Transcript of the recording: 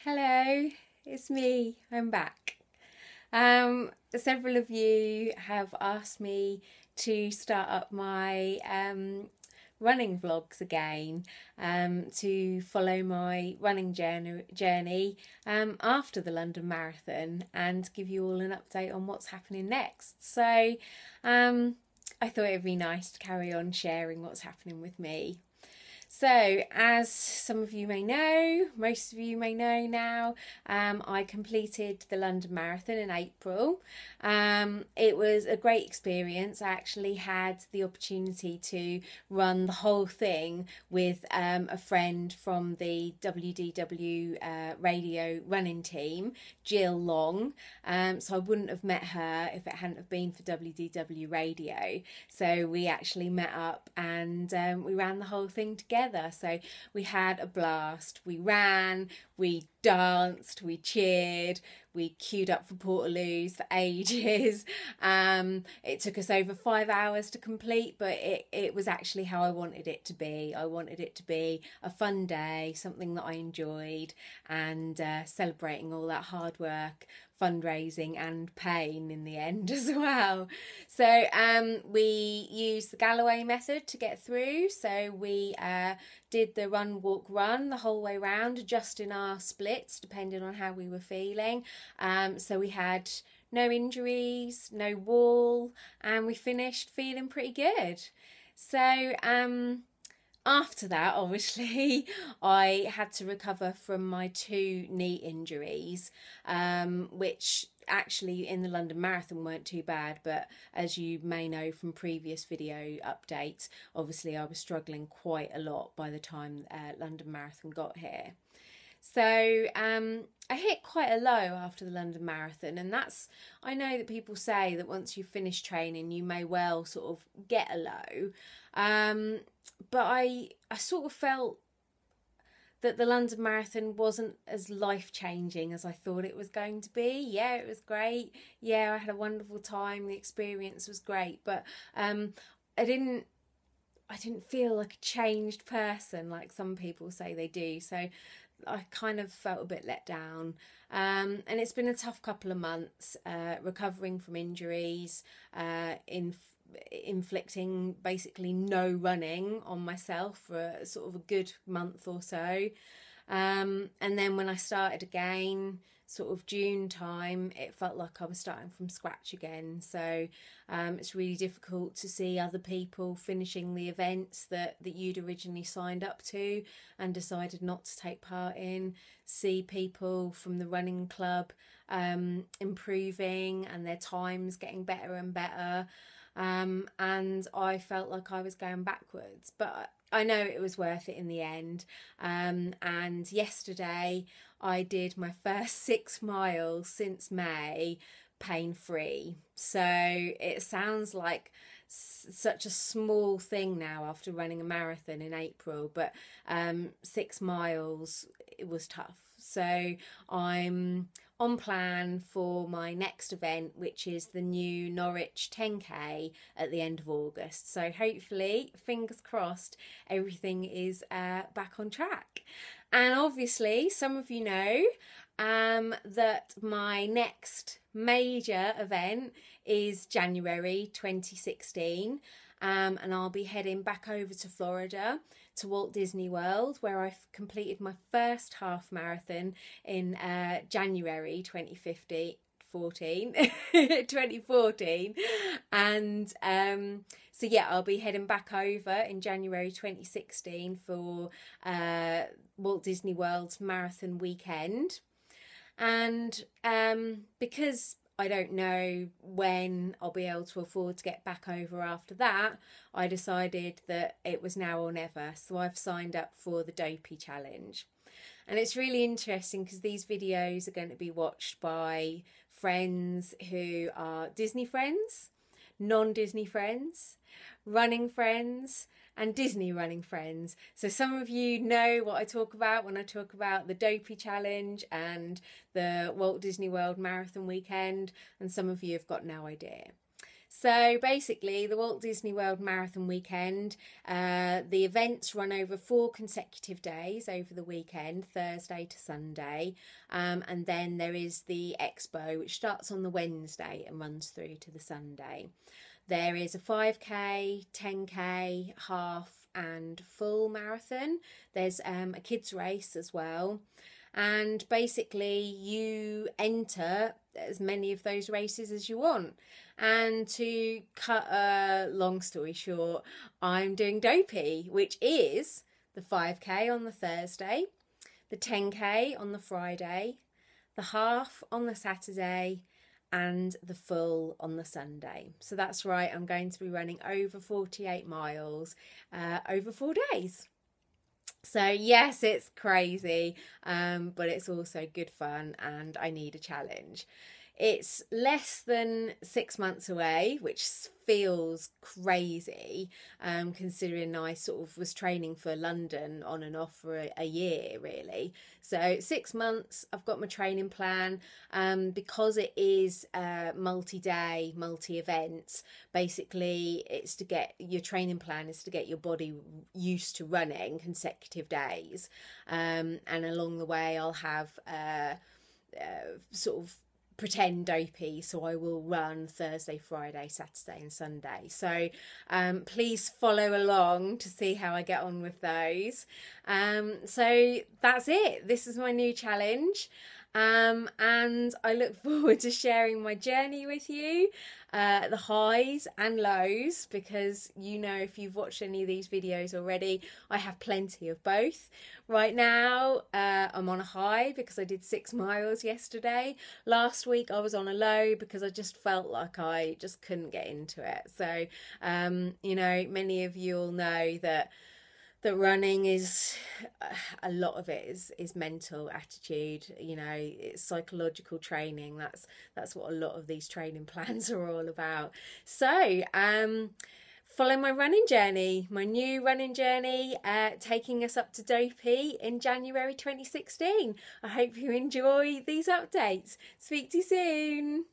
Hello, it's me. I'm back. Several of you have asked me to start up my running vlogs again, to follow my running journey after the London Marathon and give you all an update on what's happening next. So I thought it'd be nice to carry on sharing what's happening with me. So, as some of you may know, most of you may know now, I completed the London Marathon in April. It was a great experience. I actually had the opportunity to run the whole thing with a friend from the WDW radio running team, Jill Long. So I wouldn't have met her if it hadn't have been for WDW radio. So we actually met up and we ran the whole thing together. So we had a blast. We ran, we danced, we cheered, we queued up for Portaloos for ages. It took us over 5 hours to complete, but it was actually how I wanted it to be. I wanted it to be a fun day, something that I enjoyed, and celebrating all that hard work, fundraising and pain in the end as well. So we used the Galloway method to get through. So we did the run, walk, run the whole way round, adjusting our splits depending on how we were feeling. So we had no injuries, no wall, and we finished feeling pretty good. So after that, obviously, I had to recover from my 2 knee injuries, which actually in the London Marathon weren't too bad, but as you may know from previous video updates, obviously I was struggling quite a lot by the time London Marathon got here. So I hit quite a low after the London Marathon, and I know that people say that once you finish training you may well sort of get a low, but I sort of felt that the London Marathon wasn't as life-changing as I thought it was going to be. Yeah, it was great. Yeah, I had a wonderful time. The experience was great, but I didn't feel like a changed person like some people say they do. So I kind of felt a bit let down. And it's been a tough couple of months, recovering from injuries, inflicting basically no running on myself for sort of a good month or so. And then when I started again, sort of June time, it felt like I was starting from scratch again. So it's really difficult to see other people finishing the events that you'd originally signed up to and decided not to take part in, see people from the running club improving and their times getting better and better. And I felt like I was going backwards, but I know it was worth it in the end. And yesterday I did my first 6 miles since May pain-free. So it sounds like such a small thing now after running a marathon in April, but 6 miles, it was tough. So I'm on plan for my next event, which is the new Norwich 10k at the end of August. So hopefully, fingers crossed, everything is back on track. And obviously, some of you know that my next major event is January 2016. And I'll be heading back over to Florida to Walt Disney World, where I've completed my first half marathon in January 2014. And so yeah, I'll be heading back over in January 2016 for Walt Disney World's marathon weekend. And because I don't know when I'll be able to afford to get back over after that, I decided that it was now or never. So I've signed up for the Dopey Challenge. And it's really interesting because these videos are going to be watched by friends who are Disney friends, non-Disney friends, running friends, and Disney running friends. So some of you know what I talk about when I talk about the Dopey Challenge and the Walt Disney World Marathon weekend, and some of you have got no idea. So basically, the Walt Disney World Marathon weekend, the events run over 4 consecutive days over the weekend, Thursday to Sunday. And then there is the expo, which starts on the Wednesday and runs through to the Sunday. There is a 5K, 10K, half and full marathon. There's a kids race as well. And basically you enter as many of those races as you want. And to cut a long story short, I'm doing Dopey, which is the 5K on the Thursday, the 10K on the Friday, the half on the Saturday, and the full on the Sunday. So that's right, I'm going to be running over 48 miles over 4 days. So yes, it's crazy, but it's also good fun, and I need a challenge. It's less than 6 months away, which feels crazy, considering I sort of was training for London on and off for a year, really. So 6 months, I've got my training plan. Because it is multi-day, multi-events, basically it's to get, your training plan is to get your body used to running consecutive days. And along the way I'll have sort of pretend Dopey, so I will run Thursday, Friday, Saturday and Sunday. So please follow along to see how I get on with those. So that's it. This is my new challenge. And I look forward to sharing my journey with you, the highs and lows, because you know, if you've watched any of these videos already, I have plenty of both. Right now I'm on a high because I did 6 miles yesterday. Last week I was on a low because I just felt like I just couldn't get into it. So you know, many of you will know that running is, a lot of it is mental attitude, you know, it's psychological training. That's what a lot of these training plans are all about. So follow my running journey, my new running journey, taking us up to Dopey in January 2016. I hope you enjoy these updates. Speak to you soon.